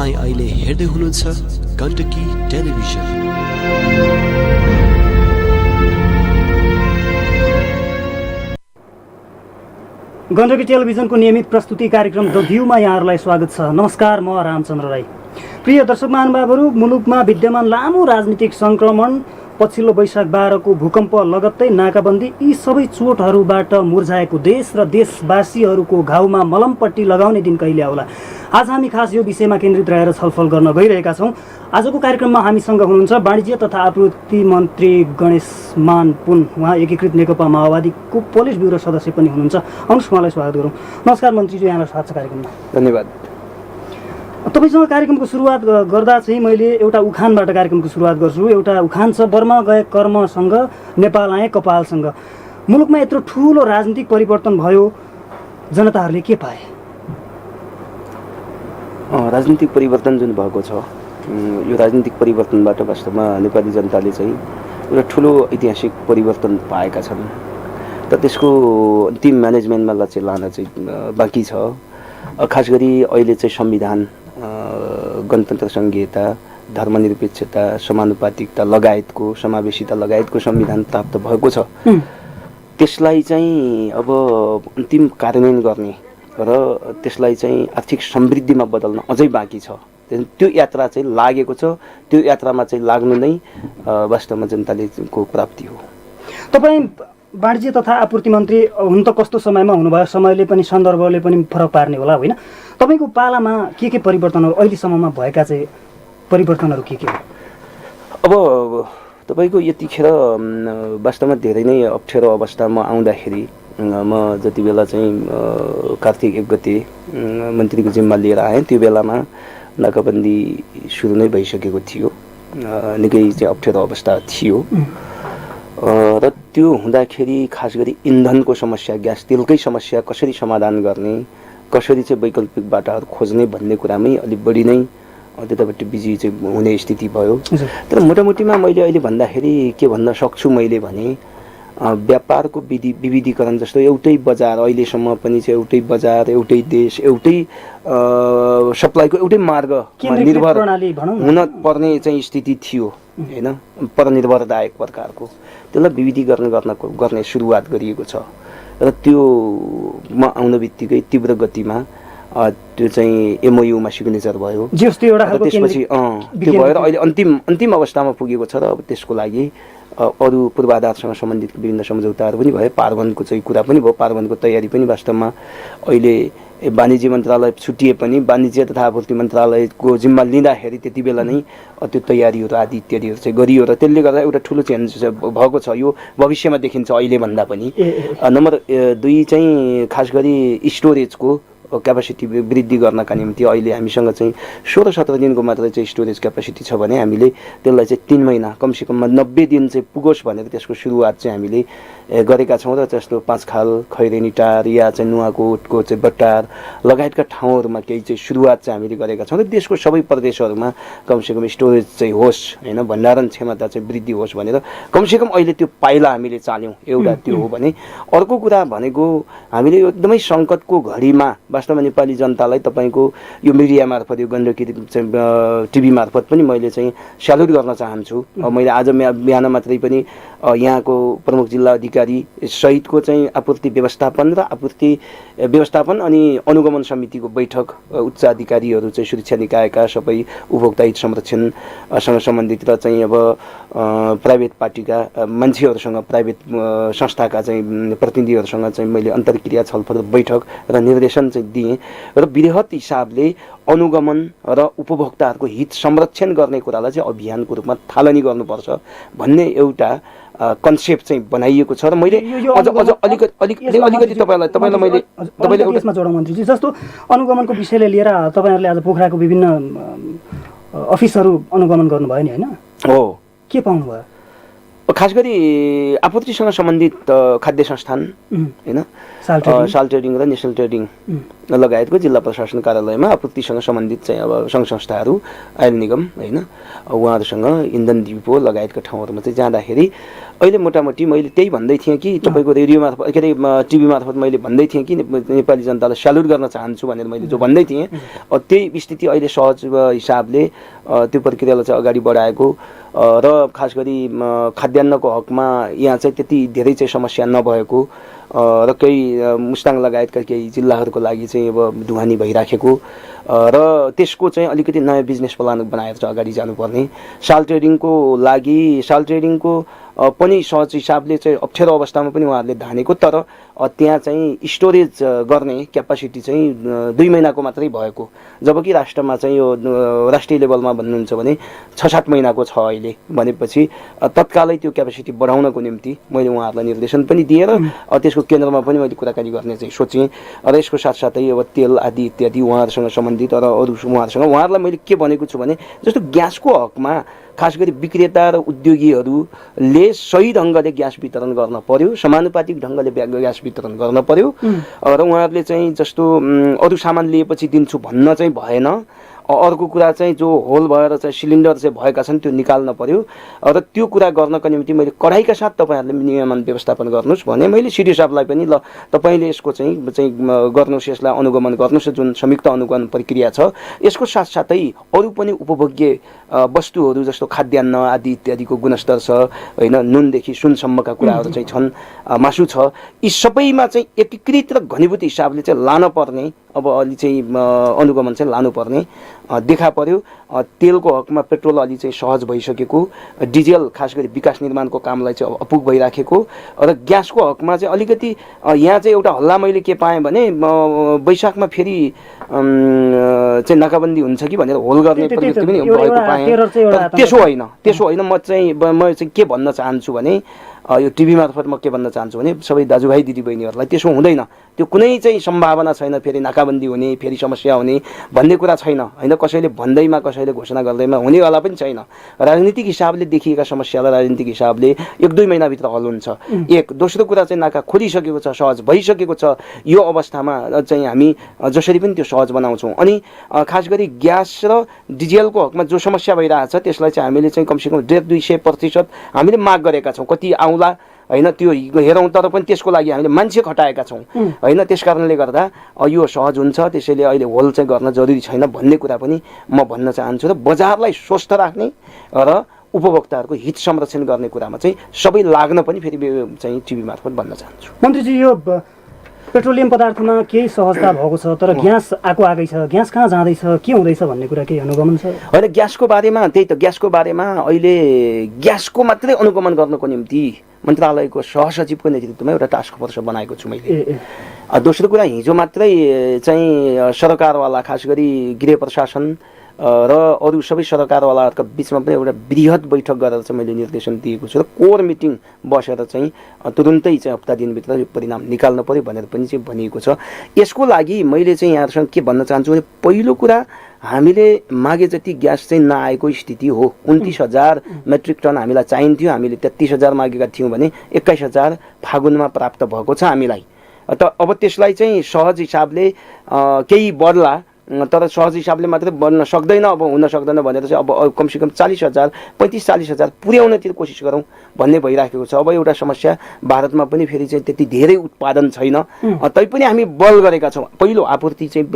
तपाईँ अहिले हेर्दै हुनुहुन्छ गण्डकी टेलिभिजन। गण्डकी टेलिभिजनको नियमित प्रस्तुति कार्यक्रम द भ्यूमा यहाँहरूलाई स्वागत छ। नमस्कार, म रामचन्द्र राई। प्रिय दर्शक महानुभावहरू, मुलुकमा विद्यमान लामो राजनीतिक सङ्क्रमण, पछिल्लो वैशाख 12 को भूकम्प लगत्तै नाकाबन्दी, यी सबै चोटहरूबाट मुर्झाएको देश र देशवासीहरूको घाउमा मलमपट्टी लगाउने दिन कहिले आउला? आज हामी खास यो विषयमा केन्द्रित रहेर छलफल गर्न गइरहेका छौँ। आजको कार्यक्रममा हामीसँग हुनुहुन्छ वाणिज्य तथा आपूर्ति मन्त्री गणेश मान पुन। उहाँ एकीकृत नेकपा माओवादीको पोलिट ब्युरो सदस्य पनि हुनुहुन्छ। आउनुहोस्, उहाँलाई स्वागत गरौँ। नमस्कार मन्त्रीजी, यहाँलाई स्वागत छ कार्यक्रममा। धन्यवाद। तपाईसँग कार्यक्रमको सुरुवात गर्दा चाहिँ मैले एउटा उखानबाट कार्यक्रमको सुरुवात गर्छु। एउटा उखान छ, बर्मा गए कर्मसँग, नेपाल आए कपालसँग। मुलुकमा यत्रो ठुलो राजनीतिक परिवर्तन भयो, जनताहरूले के पाए? राजनीतिक परिवर्तन जुन भएको छ, यो राजनीतिक परिवर्तनबाट वास्तवमा नेपाली जनताले चाहिँ एउटा ठुलो ऐतिहासिक परिवर्तन पाएका छन्। त त्यसको अन्तिम म्यानेजमेन्टमा चाहिँ लान चाहिँ बाँकी छ। खास गरी अहिले चाहिँ संविधान, गणतन्त्र संघीयता, धर्मनिरपेक्षता, समानुपातिकता लगायतको, समावेशिता लगायतको संविधान प्राप्त भएको छ। त्यसलाई चाहिँ अब अन्तिम कार्यान्वयन गर्ने र त्यसलाई चाहिँ आर्थिक समृद्धिमा बदल्न अझै बाँकी छ। त्यो यात्रा चाहिँ लागेको छ। त्यो यात्रामा चाहिँ लाग्नु नै वास्तवमा जनताको प्राप्ति हो। तपाईँ वाणिज्य तथा आपूर्ति मन्त्री हुन त कस्तो समयमा हुनुभयो, समयले पनि सन्दर्भले पनि फरक पार्ने होला, होइन? तपाईँको पालामा के परिवर्तनहरू अहिलेसम्ममा भएका चाहिँ परिवर्तनहरू के हो? अब तपाईँको यतिखेर वास्तवमा धेरै नै अप्ठ्यारो अवस्थामा आउँदाखेरि म जति बेला चाहिँ कार्तिक 1 गते मन्त्रीको जिम्मा लिएर आएँ, त्यो बेलामा नाकाबन्दी सुरु नै भइसकेको थियो। निकै चाहिँ अप्ठ्यारो अवस्था थियो र त्यो हुँदाखेरि खास गरी इन्धनको समस्या, ग्यास तेलकै समस्या कसरी समाधान गर्ने, कसरी चाहिँ वैकल्पिक बाटाहरू खोज्ने भन्ने कुरामै अलिक बढी नै त्यतापट्टि बिजी चाहिँ हुने स्थिति भयो। तर मोटामोटीमा मैले अहिले भन्दाखेरि के भन्न सक्छु मैले भने, व्यापारको विविधीकरण जस्तो एउटै बजार, अहिलेसम्म पनि चाहिँ एउटै बजार, एउटै देश, एउटै सप्लाईको एउटै मार्गमा निर्भर हुन पर्ने चाहिँ स्थिति थियो, होइन? परनिर्भरता एक प्रकारको, त्यसलाई विविधीकरण गर्ने सुरुवात गरिएको छ र त्योमा आउन बित्तिकै तीव्र गतिमा त्यो चाहिँ एमओयूमा सिग्नेचर भयो। त्यसपछि त्यो भएर अहिले अन्तिम अवस्थामा पुगेको छ र अब त्यसको लागि अरू पूर्वाधारसँग सम्बन्धित विभिन्न सम्झौताहरू पनि भए। पार्वनको चाहिँ कुरा पनि भयो। पार्वनको तयारी पनि वास्तवमा अहिले वाणिज्य मन्त्रालय छुट्टिए पनि वाणिज्य तथा आपूर्ति मन्त्रालयको जिम्मा लिँदाखेरि त्यति बेला नै त्यो तयारीहरू आदि इत्यादिहरू चाहिँ गरियो र त्यसले गर्दा एउटा ठुलो चेन्ज भएको छ। यो भविष्यमा देखिन्छ अहिले भन्दा पनि। नम्बर 2 चाहिँ खास गरी स्टोरेजको क्यापासिटी वृद्धि गर्नका निम्ति अहिले हामीसँग चाहिँ 16-17 दिनको मात्रै चाहिँ स्टोरेज क्यापासिटी छ भने हामीले त्यसलाई चाहिँ 3 महिना कमसेकममा 90 दिन चाहिँ पुगोस् भनेर त्यसको सुरुवात चाहिँ हामीले गरेका छौँ। र जस्तो 5 खाल, खैरेनी टार या चाहिँ नुवाकोटको चाहिँ बट्टार लगायतका ठाउँहरूमा केही चाहिँ सुरुवात चाहिँ हामीले गरेका छौँ र देशको सबै प्रदेशहरूमा कमसेकम स्टोरेज चाहिँ होस्, होइन, भण्डारण क्षमता चाहिँ वृद्धि होस् भनेर कमसेकम अहिले त्यो पाइला हामीले चाल्यौँ। एउटा त्यो हो भने अर्को कुरा भनेको हामीले एकदमै सङ्कटको घडीमा वास्तवमा नेपाली जनतालाई तपाईँको यो मिडिया मार्फत, यो गण्डकी टिभी मार्फत पनि मैले चाहिँ स्यालुट गर्न चाहन्छु। मैले आज बिहान मात्रै पनि यहाँको प्रमुख जिल्ला अधिकारी सहितको चाहिँ आपूर्ति व्यवस्थापन र आपूर्ति व्यवस्थापन अनि अनुगमन समितिको बैठक, उच्च अधिकारीहरू चाहिँ सुरक्षा निकायका सबै उपभोक्ता हित संरक्षणसँग सम्बन्धित र चाहिँ अब प्राइभेट पार्टीका मान्छेहरूसँग, प्राइभेट संस्थाका चाहिँ प्रतिनिधिहरूसँग चाहिँ मैले अन्तर्क्रिया, छलफल, बैठक र निर्देशन चाहिँ दिएँ र वृहत हिसाबले अनुगमन र उपभोक्ताहरूको हित संरक्षण गर्ने कुरालाई चाहिँ अभियानको रूपमा थालनी गर्नुपर्छ भन्ने एउटा कन्सेप्ट चाहिँ बनाइएको छ। र मैले अझ अलिकति तपाईँलाई मैले यसमा जोडौँ मन्त्रीजी। जस्तो अनुगमनको विषयले लिएर तपाईँहरूले आज पोखराको विभिन्न अफिसहरू अनुगमन गर्नुभयो नि, होइन? हो। के पाउनुभयो? खास गरी आपूर्तिसँग सम्बन्धित खाद्य संस्थान, होइन, साल ट्रेडिङ र नेसनल ट्रेडिङ लगायतको जिल्ला प्रशासन कार्यालयमा आपूर्तिसँग सम्बन्धित चाहिँ अब सङ्घ संस्थाहरू आयल निगम होइन उहाँहरूसँग इन्धन डिपो लगायतका ठाउँहरूमा चाहिँ जाँदाखेरि अहिले मोटामोटी मैले त्यही भन्दै थिएँ कि तपाईँको रेडियो मार्फत के अरे टिभी मार्फत मैले भन्दै थिएँ कि नेपाली जनतालाई स्यालुट गर्न चाहन्छु भनेर मैले जो भन्दै थिएँ त्यही स्थिति अहिले सहज हिसाबले त्यो प्रक्रियालाई चाहिँ अगाडि बढाएको र खास गरी खाद्यान्नको हकमा यहाँ चाहिँ त्यति धेरै चाहिँ समस्या नभएको र केही मुस्ताङ लगायतका केही जिल्लाहरूको लागि चाहिँ अब ढुवानी भइराखेको र त्यसको चाहिँ अलिकति नयाँ बिजनेस प्लान बनाएर चाहिँ अगाडि जानुपर्ने साल ट्रेडिङको पनि सहज हिसाबले चाहिँ अप्ठ्यारो अवस्थामा पनि उहाँहरूले धानेको तर त्यहाँ चाहिँ स्टोरेज गर्ने क्यापासिटी चाहिँ 2 महिनाको मात्रै भएको जबकि राष्ट्रमा चाहिँ यो राष्ट्रिय लेभलमा भन्नुहुन्छ भने 6-7 महिनाको छ अहिले भनेपछि तत्कालै त्यो क्यापासिटी बढाउनको निम्ति मैले उहाँहरूलाई निर्देशन पनि दिएर त्यसको केन्द्रमा पनि मैले कुराकानी गर्ने चाहिँ सोचेँ र यसको साथसाथै अब तेल आदि इत्यादि उहाँहरूसँग सम्बन्धित र अरू उहाँहरूलाई मैले के भनेको छु भने जस्तो ग्यासको हकमा खास गरी विक्रेता र उद्योगीहरूले सही ढङ्गले ग्यास वितरण गर्न पर्यो समानुपातिक ढङ्गले ग्यास वितरण गर्न पर्यो र उहाँहरूले चाहिँ जस्तो अरू सामान लिएपछि दिन्छु भन्न चाहिँ भएन अर्को कुरा चाहिँ जो होल भएर चाहिँ सिलिन्डर चाहिँ भएका छन् त्यो निकाल्न पर्यो र त्यो कुरा गर्नको निम्ति मैले कडाइका साथ तपाईँहरूले नियमन व्यवस्थापन गर्नुहोस् भने मैले सिडिओ साहबलाई पनि ल तपाईँले यसको चाहिँ गर्नुहोस् यसलाई अनुगमन गर्नुहोस् जुन संयुक्त अनुगमन प्रक्रिया छ यसको साथसाथै अरू पनि उपभोग्य वस्तुहरू जस्तो खाद्यान्न आदि इत्यादिको गुणस्तर छ होइन नुनदेखि सुनसम्मका कुराहरू चाहिँ छन् मासु छ यी सबैमा चाहिँ एकीकृत र घनीभूत हिसाबले चाहिँ लान पर्ने अब अलि चाहिँ अनुगमन चाहिँ लानुपर्ने देखा पर्यो तेलको हकमा पेट्रोल अलि चाहिँ सहज भइसकेको डिजेल खास गरी विकास निर्माणको कामलाई चाहिँ अपुग भइराखेको र ग्यासको हकमा चाहिँ अलिकति यहाँ चाहिँ एउटा हल्ला मैले के पाएँ भने वैशाखमा फेरि चाहिँ नाकाबन्दी हुन्छ कि भनेर होल गर्ने प्रवृत्ति पनि भएको पाएँ त्यसो होइन म चाहिँ के भन्न चाहन्छु भने यो टिभी मार्फत म के भन्न चाहन्छु भने सबै दाजुभाइ दिदीबहिनीहरूलाई त्यसो हुँदैन त्यो कुनै चाहिँ सम्भावना छैन फेरि नाकाबन्दी हुने फेरि समस्या हुने भन्ने कुरा छैन होइन कसैले भन्दैमा कसैले घोषणा गर्दैमा हुनेवाला पनि छैन राजनीतिक हिसाबले देखिएका समस्यालाई राजनीतिक हिसाबले 1-2 महिनाभित्र हल हुन्छ एक दोस्रो कुरा चाहिँ नाका खोलिसकेको छ सहज भइसकेको छ यो अवस्थामा चाहिँ हामी जसरी पनि त्यो सहज बनाउँछौँ अनि खास गरी ग्यास र डिजेलको हकमा जो समस्या भइरहेछ त्यसलाई चाहिँ हामीले चाहिँ कमसेकम 150-200% हामीले माग गरेका छौँ कति आउँला होइन त्यो हेरौँ तर पनि त्यसको लागि हामीले मान्छे खटाएका छौँ होइन त्यस कारणले गर्दा यो सहज हुन्छ त्यसैले अहिले होल चाहिँ गर्न जरुरी छैन भन्ने कुरा पनि म भन्न चाहन्छु र बजारलाई स्वस्थ राख्ने र उपभोक्ताहरूको हित संरक्षण गर्ने कुरामा चाहिँ सबै लाग्न पनि फेरि चाहिँ टिभी मार्फत भन्न चाहन्छु। मन्त्रीजी यो पेट्रोलियम पदार्थमा केही सहजता भएको छ तर ग्यास आगै छ ग्यास कहाँ जाँदैछ के हुँदैछ भन्ने कुरा केही अनुगमन छ होइन ग्यासको बारेमा त्यही त ग्यासको बारेमा अहिले ग्यासको मात्रै अनुगमन गर्नको निम्ति मन्त्रालयको सहसचिवको नेतृत्वमा एउटा टास्क फोर्स बनाएको छु मैले दोस्रो कुरा हिजो मात्रै चाहिँ सरकारवाला खास गरी गृह प्रशासन र अरू सबै सरकारवालाहरूका बिचमा पनि एउटा बृहत बैठक गरेर चाहिँ मैले निर्देशन दिएको छु र कोर मिटिङ बसेर चाहिँ तुरुन्तै चाहिँ हप्ता दिनभित्र यो परिणाम निकाल्न पर्यो भनेर पनि चाहिँ भनिएको छ। यसको लागि मैले चाहिँ यहाँहरूसँग के भन्न चाहन्छु भने पहिलो कुरा हामीले मागे जति ग्यास चाहिँ नआएको स्थिति हो 29,000 मेट्रिक टन हामीलाई चाहिन्थ्यो हामीले 33,000 मागेका थियौँ भने 21,000 फागुनमा प्राप्त भएको छ हामीलाई त अब त्यसलाई चाहिँ सहज हिसाबले केही बढ्ला तर सहज हिसाबले मात्रै बढ्न सक्दैन अब हुन सक्दैन भनेर चाहिँ अब कमसेकम 40,000 35-40,000 पुर्याउनतिर कोसिस गरौँ भन्ने भइराखेको छ। अब एउटा समस्या भारतमा पनि फेरि चाहिँ त्यति धेरै उत्पादन छैन तैपनि हामी बल गरेका छौँ पहिलो आपूर्ति चाहिँ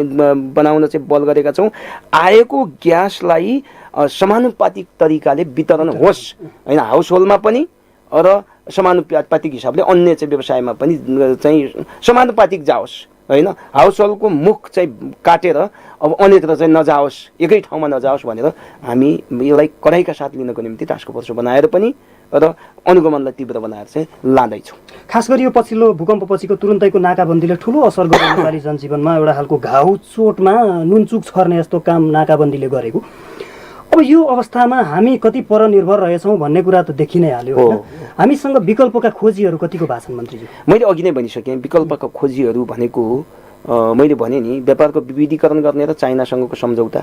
बनाउन चाहिँ बल गरेका छौँ आएको ग्यासलाई समानुपातिक तरिकाले वितरण होस् होइन हाउस होल्डमा पनि र समानुपातिक हिसाबले अन्य चाहिँ व्यवसायमा पनि चाहिँ समानुपातिक जाओस् होइन हाउस होल्डको मुख चाहिँ काटेर अब अन्यत्र चाहिँ नजाओस् एकै ठाउँमा नजाओस् भनेर हामी यसलाई कडाइका साथ लिनको निम्ति टास्क फोर्स बनाएर पनि र अनुगमनलाई तीव्र बनाएर चाहिँ लाँदैछौँ। खास गरी यो पछिल्लो भूकम्पपछिको तुरुन्तैको नाकाबन्दीले ठुलो असर गर्यो नेपाली जनजीवनमा एउटा खालको घाउ चोटमा नुनचुक छर्ने जस्तो काम नाकाबन्दीले गरेको अब यो अवस्थामा हामी कति परनिर्भर रहेछौँ भन्ने कुरा त देखि नै हाल्यो होइन हामीसँग विकल्पका खोजीहरू कतिको भएको छन् मन्त्रीजी? मैले अघि नै भनिसकेँ विकल्पका खोजीहरू भनेको मैले भने नि व्यापारको विविधीकरण गर्ने र चाइनासँगको सम्झौता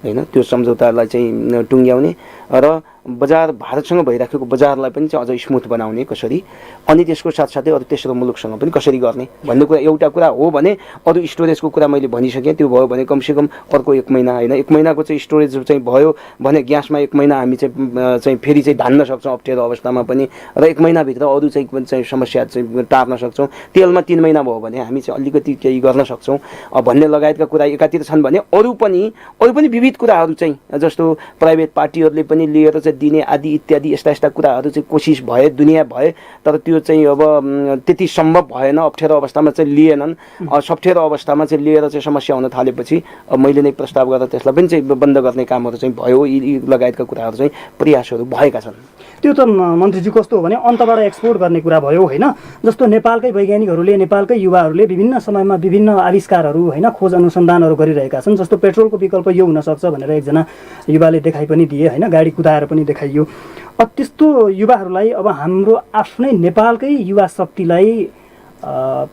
होइन त्यो सम्झौतालाई चाहिँ टुङ्ग्याउने र बजार भारतसँग भइराखेको बजारलाई पनि चाहिँ अझ स्मुथ बनाउने कसरी अनि त्यसको साथसाथै अरू तेस्रो मुलुकसँग पनि कसरी गर्ने भन्ने कुरा एउटा कुरा हो भने अरू स्टोरेजको कुरा मैले भनिसकेँ त्यो भयो भने कमसेकम अर्को 1 महिना होइन 1 महिनाको चाहिँ स्टोरेज चाहिँ भयो भने ग्यासमा 1 महिना हामी चाहिँ फेरि चाहिँ धान्न सक्छौँ अप्ठ्यारो अवस्थामा पनि र 1 महिनाभित्र अरू चाहिँ समस्या चाहिँ टार्न सक्छौँ तेलमा 3 महिना भयो भने हामी चाहिँ अलिकति केही गर्न सक्छौँ भन्ने लगायतका कुरा एकातिर छन् भने अरू पनि विविध कुराहरू चाहिँ जस्तो प्राइभेट पार्टीहरूले पनि लिएर चाहिँ दिने आदि इत्यादि यस्ता कुराहरू चाहिँ कोसिस भए दुनियाँ भए तर त्यो चाहिँ अब त्यति सम्भव भएन अप्ठ्यारो अवस्थामा चाहिँ लिएनन् सप्ठ्यारो अवस्थामा चाहिँ लिएर चाहिँ समस्या हुन थालेपछि मैले नै प्रस्ताव गरेर त्यसलाई पनि चाहिँ बन्द गर्ने कामहरू चाहिँ भयो यी लगायतका कुराहरू चाहिँ प्रयासहरू भएका छन् त्यो त मन्त्रीजी कस्तो हो भने अन्तबाट एक्सपोर्ट गर्ने कुरा भयो होइन जस्तो नेपालकै वैज्ञानिकहरूले नेपालकै युवाहरूले विभिन्न समयमा विभिन्न आविष्कारहरू होइन खोज अनुसन्धानहरू गरिरहेका छन् जस्तो पेट्रोलको विकल्प यो हुनसक्छ भनेर एकजना युवाले देखाइ पनि दिए होइन गाडी कुदाएर पनि देखाइयो त्यस्तो युवाहरूलाई अब हाम्रो आफ्नै नेपालकै युवा शक्तिलाई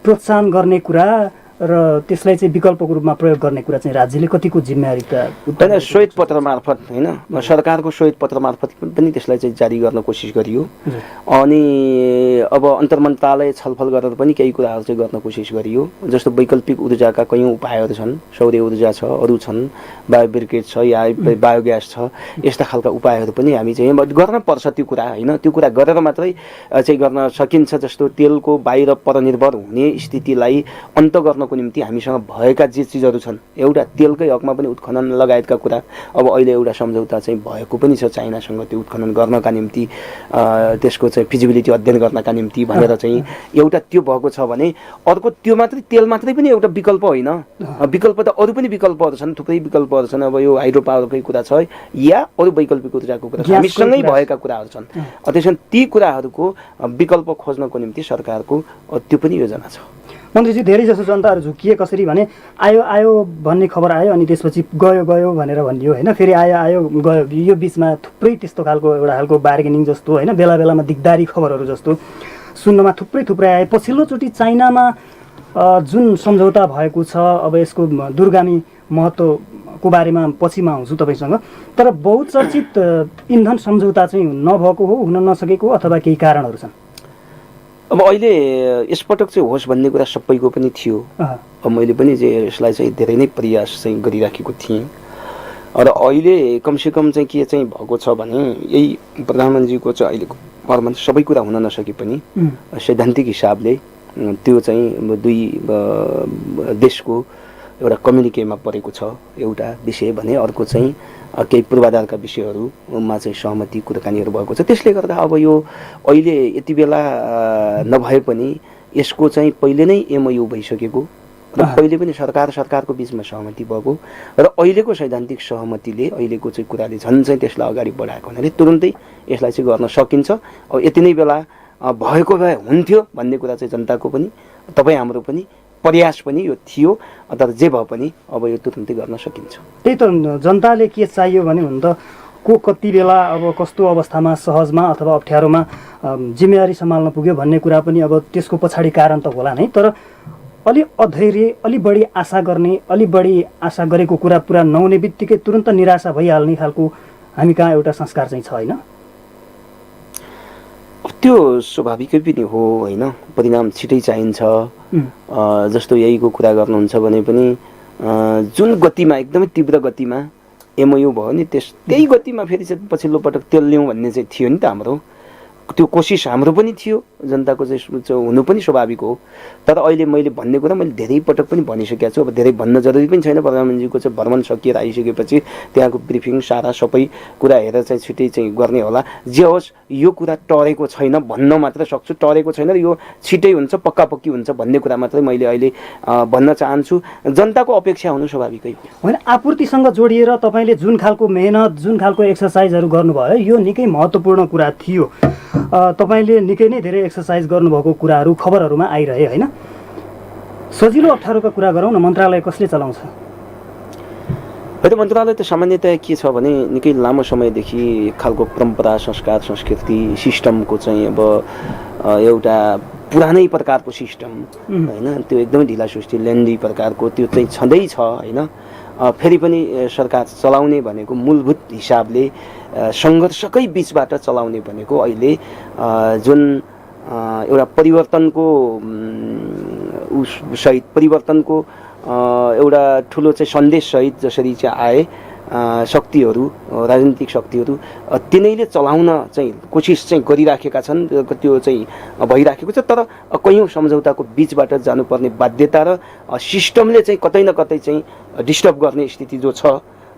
प्रोत्साहन गर्ने कुरा र त्यसलाई चाहिँ विकल्पको रूपमा प्रयोग गर्ने कुरा चाहिँ राज्यले कतिको जिम्मेवारी श्वेत पत्र मार्फत होइन सरकारको श्वेत पत्र मार्फत पनि त्यसलाई चाहिँ जारी गर्न कोसिस गरियो अनि अब अन्तर्मन्त्रालय छलफल गरेर पनि केही कुराहरू चाहिँ गर्न कोसिस गरियो जस्तो वैकल्पिक ऊर्जाका कयौँ उपायहरू छन् सौर्य ऊर्जा छ अरू छन् बायोब्रिकेट छ या बायोग्यास छ यस्ता खालका उपायहरू पनि हामी चाहिँ गर्न पर्छ त्यो कुरा होइन त्यो कुरा गरेर मात्रै चाहिँ गर्न सकिन्छ जस्तो तेलको बाहिर परनिर्भर हुने स्थितिलाई अन्त गर्नको निम्ति हामीसँग भएका जे चिजहरू छन् एउटा तेलकै हकमा पनि उत्खनन लगायतका कुरा अब अहिले एउटा सम्झौता चाहिँ भएको पनि छ चाइनासँग त्यो उत्खनन गर्नका निम्ति त्यसको चाहिँ फिजिबिलिटी अध्ययन गर्नका निम्ति भनेर चाहिँ एउटा त्यो भएको छ भने अर्को त्यो मात्रै तेल मात्रै पनि एउटा विकल्प होइन विकल्प त अरू पनि विकल्पहरू छन् थुप्रै विकल्पहरू छन् अब यो हाइड्रो पावरकै कुरा छ या अरू वैकल्पिक ऊर्जाको कुरा छ हामीसँगै भएका कुराहरू छन् त्यसैले ती कुराहरूको विकल्प खोज्नको निम्ति सरकारको त्यो पनि योजना छ मन्त्रीजी धेरै जसो जनताहरू झुकिए कसरी भने आयो भन्ने खबर आयो अनि त्यसपछि गयो भनेर भनियो होइन फेरि आयो गयो यो बिचमा थुप्रै त्यस्तो खालको एउटा खालको बार्गेनिङ जस्तो होइन बेला बेलामा दिगदारी खबरहरू जस्तो सुन्नमा थुप्रै आए पछिल्लोचोटि चाइनामा जुन सम्झौता भएको छ अब यसको दूरगामी महत्त्वको बारेमा पछि म आउँछु तपाईँसँग तर बहुचर्चित इन्धन सम्झौता चाहिँ नभएको हो हुन नसकेको अथवा केही कारणहरू छन् अब अहिले यसपटक चाहिँ होस् भन्ने कुरा सबैको पनि थियो अब मैले पनि चाहिँ यसलाई चाहिँ धेरै नै प्रयास चाहिँ गरिराखेको थिएँ र अहिले कमसेकम चाहिँ के चाहिँ भएको छ भने यही प्रधानमन्त्रीको चाहिँ अहिलेको फर्ममा सबै कुरा हुन नसके पनि सैद्धान्तिक हिसाबले त्यो चाहिँ दुई देशको एउटा कम्युनिकेमा परेको छ एउटा विषय भने अर्को चाहिँ केही पूर्वाधारका विषयहरूमा चाहिँ सहमति कुराकानीहरू भएको छ त्यसले गर्दा अब यो अहिले यति बेला नभए पनि यसको चाहिँ पहिले नै एमओयू भइसकेको र पहिले पनि सरकारको बिचमा सहमति भएको र अहिलेको सैद्धान्तिक सहमतिले अहिलेको चाहिँ कुराले झन् चाहिँ त्यसलाई अगाडि बढाएको हुनाले तुरुन्तै यसलाई चाहिँ गर्न सकिन्छ अब यति नै बेला भएको भए हुन्थ्यो भन्ने कुरा चाहिँ जनताको पनि तपाईँ हाम्रो पनि प्रयास पनि यो थियो तर जे भए पनि अब यो तुरुन्तै गर्न सकिन्छ त्यही त जनताले के चाहियो भने हुन त को कति बेला अब कस्तो अवस्थामा सहजमा अथवा अप्ठ्यारोमा जिम्मेवारी सम्हाल्न पुग्यो भन्ने कुरा पनि अब त्यसको पछाडि कारण त होला नै तर अलि अधैर्य अलि बढी आशा गर्ने अलि बढी आशा गरेको कुरा पुरा नहुने बित्तिकै तुरन्त निराशा भइहाल्ने खालको हामी कहाँ एउटा संस्कार चाहिँ छ होइन त्यो स्वाभाविकै पनि हो होइन परिणाम छिटै चाहिन्छ जस्तो यहीको कुरा गर्नुहुन्छ भने पनि जुन गतिमा एकदमै तीव्र गतिमा एमओयू भयो नि त्यही गतिमा फेरि चाहिँ पछिल्लो पटक तेल ल्याउँ भन्ने चाहिँ थियो नि त हाम्रो त्यो कोसिस हाम्रो पनि थियो जनताको चाहिँ हुनु पनि स्वाभाविक हो तर अहिले मैले भन्ने कुरा मैले धेरै पटक पनि भनिसकेको छु अब धेरै भन्न जरुरी पनि छैन प्रधानमन्त्रीको चाहिँ भ्रमण सकिएर आइसकेपछि त्यहाँको ब्रिफिङ सारा सबै कुरा हेरेर चाहिँ छिटै चाहिँ गर्ने होला जे होस् यो कुरा टरेको छैन भन्न मात्र सक्छु टरेको छैन र यो छिटै हुन्छ पक्की हुन्छ भन्ने कुरा मात्रै मैले अहिले भन्न चाहन्छु जनताको अपेक्षा हुनु स्वाभाविकै हो होइन आपूर्तिसँग जोडिएर तपाईँले जुन खालको मेहनत जुन खालको एक्सर्साइजहरू गर्नुभयो यो निकै महत्त्वपूर्ण कुरा थियो तपाईँले निकै नै धेरै एक्सर्साइज गर्नुभएको कुराहरू खबरहरूमा आइरहे होइन सजिलो अप्ठ्यारोका कुरा गरौँ न मन्त्रालय कसले चलाउँछ होइन मन्त्रालय त सामान्यतया के छ भने निकै लामो समयदेखि एक खालको परम्परा संस्कार संस्कृति सिस्टमको चाहिँ अब एउटा पुरानै प्रकारको सिस्टम होइन त्यो एकदमै ढिला सुस्ती लेन्दी प्रकारको त्यो चाहिँ छँदैछ होइन फेरि पनि सरकार चलाउने भनेको मूलभूत हिसाबले सङ्घर्षकै बिचबाट चलाउने भनेको अहिले जुन एउटा परिवर्तनको सहित परिवर्तनको एउटा ठुलो चाहिँ सन्देशसहित जसरी चाहिँ आए शक्तिहरू राजनीतिक शक्तिहरू तिनैले चलाउन चाहिँ कोसिस चाहिँ गरिराखेका छन् त्यो चाहिँ भइराखेको छ तर कयौँ सम्झौताको बिचबाट जानुपर्ने बाध्यता र सिस्टमले चाहिँ कतै न कतै चाहिँ डिस्टर्ब गर्ने स्थिति जो छ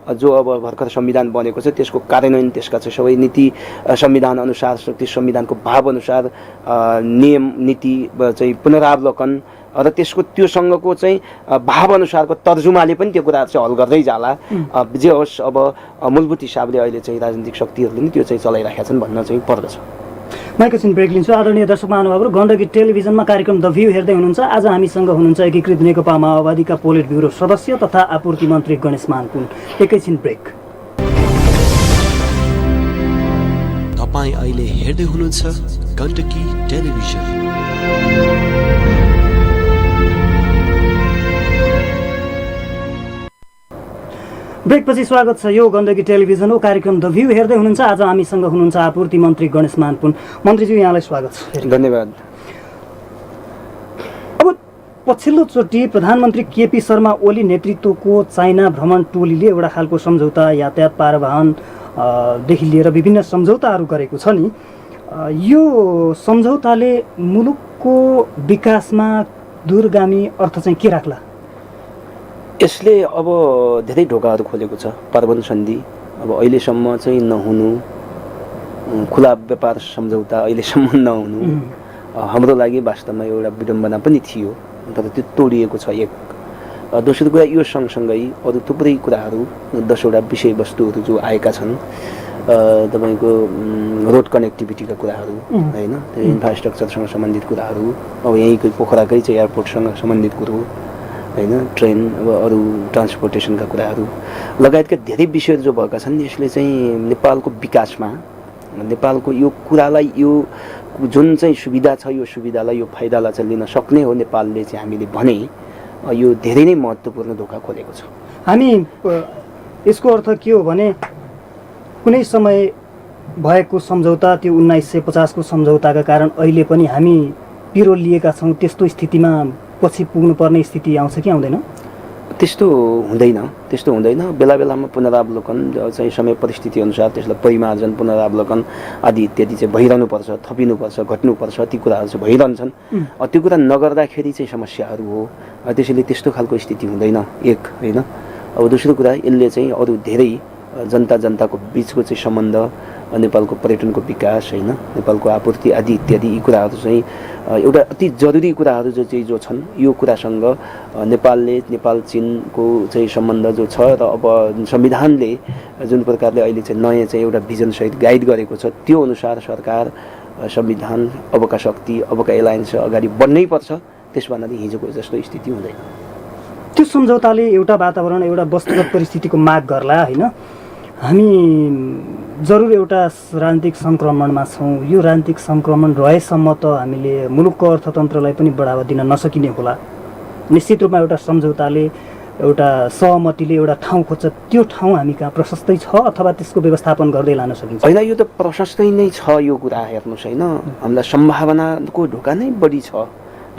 जो अब भर्खर संविधान बनेको छ त्यसको कार्यान्वयन त्यसका चाहिँ सबै नीति संविधान अनुसार त्यो संविधानको भाव अनुसार नियम नीति चाहिँ पुनरावलोकन र त्यसको त्योसँगको चाहिँ भाव अनुसारको तर्जुमाले पनि त्यो कुरा चाहिँ हल गर्दै जाला जे होस् अब मूलभूत हिसाबले अहिले चाहिँ राजनीतिक शक्तिहरूले नि त्यो चाहिँ चलाइराखेका छन् भन्न चाहिँ पर्दछ। म एकैछिन ब्रेक लिन्छु। आदरणीय दर्शक महानुभावहरू, गण्डकी टेलिभिजनमा कार्यक्रम द भ्यू हेर्दै हुनुहुन्छ। आज हामीसँग हुनुहुन्छ एकीकृत नेकपा माओवादीका पोलिट ब्युरो सदस्य तथा आपूर्ति मन्त्री गणेश मानकुन। एकैछिन ब्रेक। तपाईँ अहिले हेर्दै हुनुहुन्छ गण्डकी टेलिभिजन। ब्रेकपछि स्वागत छ। यो गण्डकी टेलिभिजन हो, कार्यक्रम द भ्यू हेर्दै हुनुहुन्छ। आज हामीसँग हुनुहुन्छ आपूर्ति मन्त्री गणेश मानपुन। मन्त्रीज्यू, यहाँलाई स्वागत छ। धन्यवाद। अब पछिल्लोचोटि प्रधानमन्त्री केपी शर्मा ओली नेतृत्वको चाइना भ्रमण टोलीले एउटा खालको सम्झौता यातायात पारवाहनदेखि लिएर विभिन्न सम्झौताहरू गरेको छ नि, यो सम्झौताले मुलुकको विकासमा दूरगामी अर्थ चाहिँ के राख्ला? यसले अब धेरै ढोकाहरू खोलेको छ। पर्वन सन्धि अब अहिलेसम्म चाहिँ नहुनु, खुला व्यापार सम्झौता अहिलेसम्म नहुनु हाम्रो लागि वास्तवमा एउटा विडम्बना पनि थियो, तर त्यो तोडिएको छ। एक दोस्रो कुरा, यो सँगसँगै अरू थुप्रै कुराहरू 10वटा विषयवस्तुहरू जो आएका छन्, तपाईँको रोड कनेक्टिभिटीका कुराहरू होइन, त्यो इन्फ्रास्ट्रक्चरसँग सम्बन्धित कुराहरू, अब यहीँकै पोखराकै चाहिँ एयरपोर्टसँग सम्बन्धित कुरो होइन, ट्रेन अब अरू ट्रान्सपोर्टेसनका कुराहरू लगायतका धेरै विषयहरू जो भएका छन्, यसले चाहिँ नेपालको विकासमा नेपालको यो कुरालाई यो जुन चाहिँ सुविधा छ यो सुविधालाई यो फाइदालाई चाहिँ लिन सक्ने हो नेपालले चाहिँ हामीले भने यो धेरै नै महत्त्वपूर्ण ढोका खोलेको छ। हामी यसको अर्थ के हो भने कुनै समय भएको सम्झौता, त्यो 1950 को सम्झौताका कारण अहिले पनि हामी पिरोल लिएका छौँ, त्यस्तो स्थितिमा पछि पुग्नुपर्ने स्थिति आउँछ कि आउँदैन? त्यस्तो हुँदैन। बेला बेलामा पुनरावलोकन चाहिँ समय परिस्थिति अनुसार त्यसलाई परिमार्जन, पुनरावलोकन आदि इत्यादि चाहिँ भइरहनुपर्छ, थपिनुपर्छ, घट्नुपर्छ, ती कुराहरू चाहिँ भइरहन्छन्। त्यो कुरा नगर्दाखेरि चाहिँ समस्याहरू हो। त्यसैले त्यस्तो खालको स्थिति हुँदैन, एक होइन। अब दोस्रो कुरा, यसले चाहिँ अरू धेरै जनताको बिचको चाहिँ सम्बन्ध, नेपालको पर्यटनको विकास होइन, नेपालको आपूर्ति आदि इत्यादि यी कुराहरू चाहिँ एउटा अति जरुरी कुराहरू जो छन्, यो कुरासँग नेपाल चीनको चाहिँ सम्बन्ध जो छ र अब संविधानले जुन प्रकारले अहिले चाहिँ नयाँ चाहिँ एउटा भिजनसहित गाइड गरेको छ, त्यो अनुसार सरकार, संविधान, अबका शक्ति, अबका एलायन्स अगाडि बढ्नै पर्छ। त्यस भन्नाले हिजोको जस्तो स्थिति हुँदैन। त्यो सम्झौताले एउटा वातावरण, एउटा वस्तुगत परिस्थितिको माग गर्ला होइन। हामी जरुर एउटा राजनीतिक सङ्क्रमणमा छौँ। यो राजनीतिक सङ्क्रमण रहेसम्म त हामीले मुलुकको अर्थतन्त्रलाई पनि बढावा दिन नसकिने होला। निश्चित रूपमा एउटा सम्झौताले, एउटा सहमतिले एउटा ठाउँ खोज्छ, त्यो ठाउँ हामी कहाँ प्रशस्तै छ अथवा त्यसको व्यवस्थापन गर्दै लान सकिन्छ? होइन, यो त प्रशस्तै नै छ। यो कुरा हेर्नुहोस् होइन, हामीलाई सम्भावनाको ढोका नै बढी छ,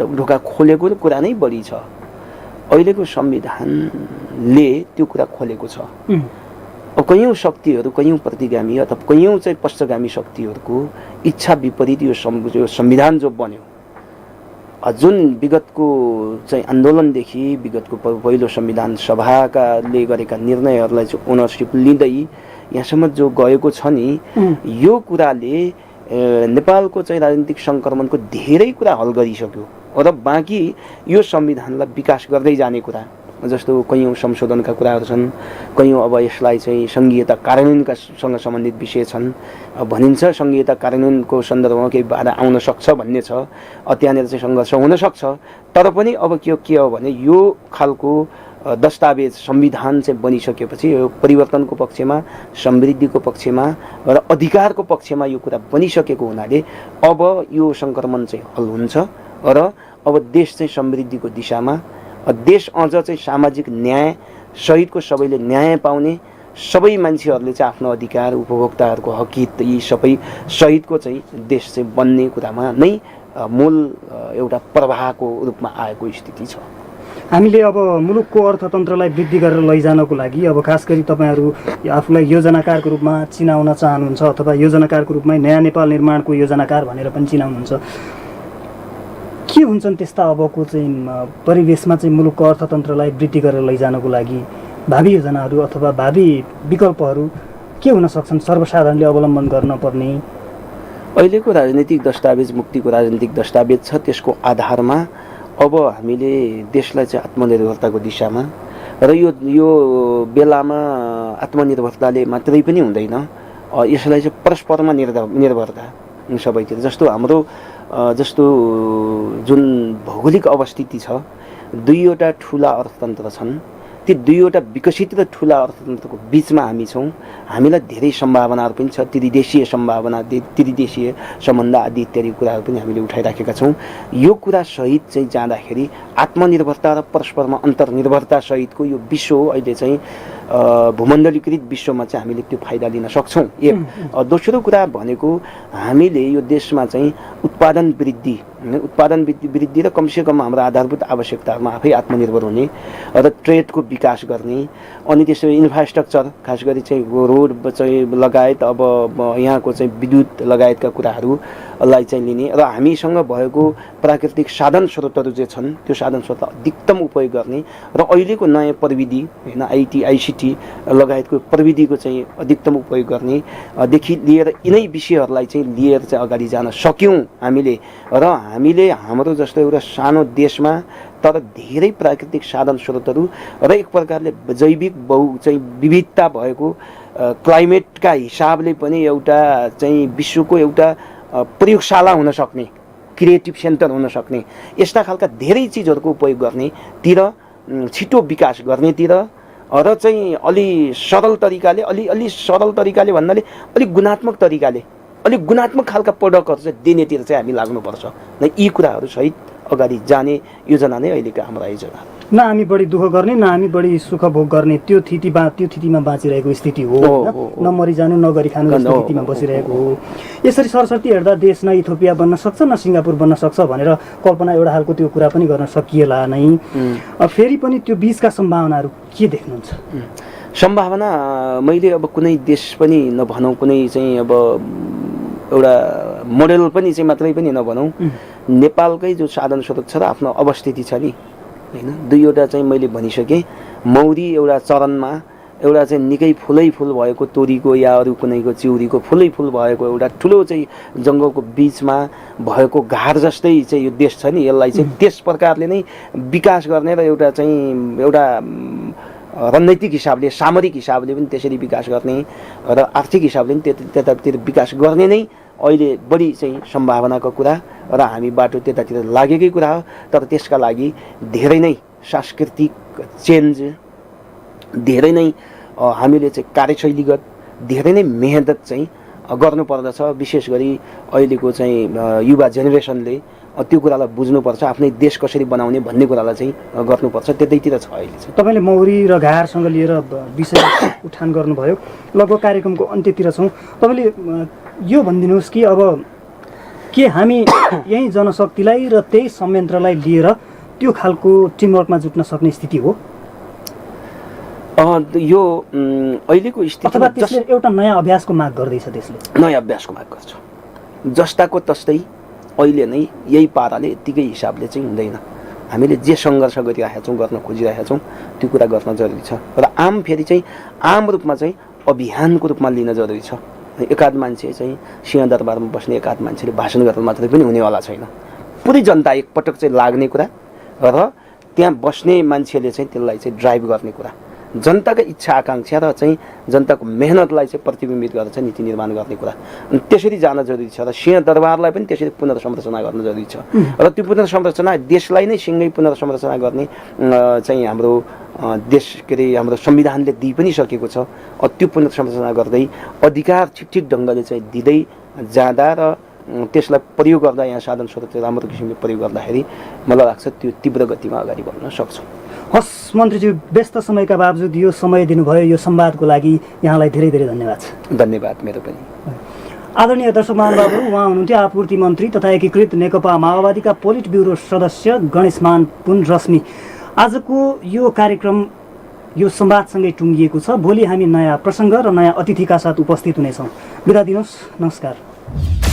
ढोका खोलेको कुरा नै बढी छ। अहिलेको संविधानले त्यो कुरा खोलेको छ। अब कैयौँ शक्तिहरू, कैयौँ प्रतिगामी अथवा कैयौँ चाहिँ पश्चगामी शक्तिहरूको इच्छा विपरीत यो संविधान जो बन्यो, जुन विगतको चाहिँ आन्दोलनदेखि विगतको पहिलो संविधान सभाकाले गरेका निर्णयहरूलाई चाहिँ ओनरसिप लिँदै यहाँसम्म जो गएको छ नि, यो कुराले नेपालको चाहिँ राजनीतिक सङ्क्रमणको धेरै कुरा हल गरिसक्यो र बाँकी यो संविधानलाई विकास गर्दै जाने कुरा, जस्तो कैयौँ संशोधनका कुराहरू छन्, कैयौँ अब यसलाई चाहिँ सङ्घीयता कार्यान्वयनका सँग सम्बन्धित विषय छन्। भनिन्छ सङ्घीयता कार्यान्वयनको सन्दर्भमा केही बाधा आउन सक्छ भन्ने छ, त्यहाँनिर चाहिँ सङ्घर्ष हुनसक्छ। तर पनि अब के हो भने यो खालको दस्तावेज संविधान चाहिँ बनिसकेपछि यो परिवर्तनको पक्षमा, समृद्धिको पक्षमा र अधिकारको पक्षमा यो कुरा बनिसकेको हुनाले अब यो सङ्क्रमण चाहिँ हल हुन्छ र अब देश चाहिँ समृद्धिको दिशामा, देश अझ चाहिँ सामाजिक न्याय, शहीदको सबैले न्याय पाउने, सबै मान्छेहरूले चाहिँ आफ्नो अधिकार, उपभोक्ताहरूको हक हित यी सबै शहीदको चाहिँ देश चाहिँ बन्ने कुरामा नै मूल एउटा प्रवाहको रूपमा आएको स्थिति छ। हामीले अब मुलुकको अर्थतन्त्रलाई वृद्धि गरेर लैजानको लागि अब खास गरी तपाईँहरू आफूलाई योजनाकारको रूपमा चिनाउन चाहनुहुन्छ अथवा योजनाकारको रूपमा नयाँ नेपाल निर्माणको योजनाकार भनेर पनि चिनाउनुहुन्छ। के हुन्छन् त्यस्ता अबको चाहिँ परिवेशमा चाहिँ मुलुकको अर्थतन्त्रलाई वृद्धि गरेर लैजानको लागि भावी योजनाहरू अथवा भावी विकल्पहरू के हुन सक्छन् सर्वसाधारणले अवलम्बन गर्न पर्ने? अहिलेको राजनीतिक दस्तावेज मुक्तिको राजनीतिक दस्तावेज छ, त्यसको आधारमा अब हामीले देशलाई चाहिँ आत्मनिर्भरताको दिशामा र यो बेलामा आत्मनिर्भरताले मात्रै पनि हुँदैन, यसलाई चाहिँ परस्परमा निर्भरता सबैतिर जस्तो जुन भौगोलिक अवस्थिति छ, दुईवटा ठुला अर्थतन्त्र छन्, ती दुईवटा विकसित र ठुला अर्थतन्त्रको बिचमा हामी छौँ। हामीलाई धेरै सम्भावनाहरू पनि छ, त्रिदेशीय सम्भावना, त्रिदेशीय सम्बन्ध आदि इत्यादि कुराहरू पनि हामीले उठाइराखेका छौँ। यो कुरा सहित चाहिँ जाँदाखेरि आत्मनिर्भरता र परस्परमा अन्तर्निर्भरता सहितको यो विश्व हो अहिले चाहिँ भूमण्डलीकृत विश्वमा चाहिँ हामीले त्यो फाइदा लिन सक्छौँ। एक दोस्रो कुरा भनेको हामीले यो देशमा चाहिँ उत्पादन वृद्धि र कमसेकम हाम्रो आधारभूत आवश्यकताहरूमा आफै आत्मनिर्भर हुने र ट्रेडको विकास गर्ने, अनि त्यसो इन्फ्रास्ट्रक्चर खास गरी चाहिँ रोड चाहिँ लगायत अब यहाँको चाहिँ विद्युत लगायतका कुराहरूलाई चाहिँ लिने र हामीसँग भएको प्राकृतिक साधन स्रोतहरू जे छन् त्यो साधन स्रोतलाई अधिकतम उपयोग गर्ने र अहिलेको नयाँ प्रविधि होइन आइटी आइसिटी लगायतको प्रविधिको चाहिँ अधिकतम उपयोग गर्ने देखि लिएर यिनै विषयहरूलाई चाहिँ लिएर चाहिँ अगाडि जान सक्यौँ हामीले। र हामीले हाम्रो जस्तो एउटा सानो देशमा तर धेरै प्राकृतिक साधन स्रोतहरू र एक प्रकारले जैविक चाहिँ विविधता भएको क्लाइमेटका हिसाबले पनि एउटा चाहिँ विश्वको एउटा प्रयोगशाला हुन सक्ने, क्रिएटिभ सेन्टर हुन सक्ने यस्ता खालका धेरै चिजहरूको उपयोग गर्नेतिर, छिटो विकास गर्नेतिर र चाहिँ अलि सरल तरिकाले भन्नाले अलिक गुणात्मक खालका प्रोडक्टहरू चाहिँ दिनेतिर चाहिँ हामी लाग्नुपर्छ। न यी कुराहरू सहित अगाडि जाने योजना नै अहिलेको हाम्रो योजना। न हामी बढी दुःख गर्ने न हामी बढी सुख भोग गर्ने त्यो थितिमा बाँचिरहेको स्थिति हो, न मरिजानु न गरी खानु स्थितिमा बसिरहेको हो। यसरी सरस्वती हेर्दा देश न इथियोपिया बन्न सक्छ न सिङ्गापुर बन्न सक्छ भनेर कल्पना एउटा खालको त्यो कुरा पनि गर्न सकिएला नै। फेरि पनि त्यो बीचका सम्भावनाहरू के देख्नुहुन्छ? सम्भावना मैले अब कुनै देश पनि नभनौँ, कुनै चाहिँ अब एउटा मोडेल पनि चाहिँ मात्रै पनि नभनौँ, नेपालकै जो साधन स्रोत छ र आफ्नो अवस्थिति छ नि होइन, दुईवटा चाहिँ मैले भनिसकेँ। मौरी एउटा चरणमा एउटा चाहिँ निकै फुलै फुल भएको तोरीको या अरू कुनैको चिउरीको फुलै फुल भएको एउटा ठुलो चाहिँ जङ्गलको बिचमा भएको घार जस्तै चाहिँ यो देश छ नि, यसलाई चाहिँ त्यस प्रकारले नै विकास गर्ने र एउटा रणनैतिक हिसाबले सामरिक हिसाबले पनि त्यसरी विकास गर्ने र आर्थिक हिसाबले पनि त्यतातिर विकास गर्ने नै अहिले बढी चाहिँ सम्भावनाको कुरा र हामी बाटो त्यतातिर लागेकै कुरा हो। तर त्यसका लागि धेरै नै सांस्कृतिक चेन्ज, धेरै नै हामीले चाहिँ कार्यशैलीगत धेरै नै मेहनत चाहिँ गर्नुपर्दछ। विशेष गरी अहिलेको चाहिँ युवा जेनेरेसनले त्यो कुरालाई बुझ्नुपर्छ, आफ्नै देश कसरी बनाउने भन्ने कुरालाई चाहिँ गर्नुपर्छ, त्यतैतिर छ अहिले चाहिँ। तपाईँले मौरी र घारसँग लिएर विषय उठान गर्नुभयो, लगभग कार्यक्रमको अन्त्यतिर छौँ। तपाईँले यो भनिदिनुहोस् कि अब के हामी यही जनशक्तिलाई र त्यही संयन्त्रलाई लिएर त्यो खालको टिमवर्कमा जुट्न सक्ने स्थिति हो? यो अहिलेको स्थिति अथवा त्यसले एउटा नयाँ अभ्यासको माग गर्दैछ, देशले नयाँ अभ्यासको माग गर्छ। जस्ताको तस्तै अहिले नै यही पाराले यत्तिकै हिसाबले चाहिँ हुँदैन। हामीले जे सङ्घर्ष गरिरहेका छौँ, गर्न खोजिरहेका छौँ, त्यो कुरा गर्न जरुरी छ र फेरि चाहिँ आम रूपमा चाहिँ अभियानको रूपमा लिन जरुरी छ। एकाध मान्छे चाहिँ सिंहदरबारमा बस्ने एकाध मान्छेले भाषण गर्न मात्रै पनि हुनेवाला छैन। पुरै जनता एकपटक चाहिँ लाग्ने कुरा र त्यहाँ बस्ने मान्छेले चाहिँ त्यसलाई चाहिँ ड्राइभ गर्ने कुरा, जनताको इच्छा आकाङ्क्षा र चाहिँ जनताको मेहनतलाई चाहिँ प्रतिबिम्बित गरेर चाहिँ नीति निर्माण गर्ने कुरा, त्यसरी जान जरुरी छ। र सिंहदरबारलाई पनि त्यसरी पुनर्संरचना गर्न जरुरी छ र त्यो पुनर्संरचना देशलाई नै सँगै पुनर्संरचना गर्ने चाहिँ हाम्रो देश के अरे हाम्रो संविधानले दिइ पनि सकेको छ। त्यो पुनर्संरचना गर्दै अधिकार ठिक ढङ्गले चाहिँ दिँदै जाँदा र त्यसलाई प्रयोग गर्दा यहाँ साधन स्रोत राम्रो किसिमले प्रयोग गर्दाखेरि मलाई लाग्छ त्यो तीव्र गतिमा अगाडि बढ्न सक्छौँ। हस् मन्त्रीज्यू, व्यस्त समयका बावजुद यो समय दिनुभयो यो संवादको लागि यहाँलाई धेरै धेरै धन्यवाद छ। धन्यवाद मेरो पनि। आदरणीय दर्शक महानुभावहरू, उहाँ हुनुहुन्थ्यो आपूर्ति मन्त्री तथा एकीकृत नेकपा माओवादीका पोलिट ब्युरो सदस्य गणेशमान पुन रश्मि। आजको यो कार्यक्रम यो संवादसँगै टुङ्गिएको छ। भोलि हामी नयाँ प्रसङ्ग र नयाँ अतिथिका साथ उपस्थित हुनेछौँ। बिदा दिनुहोस्, नमस्कार।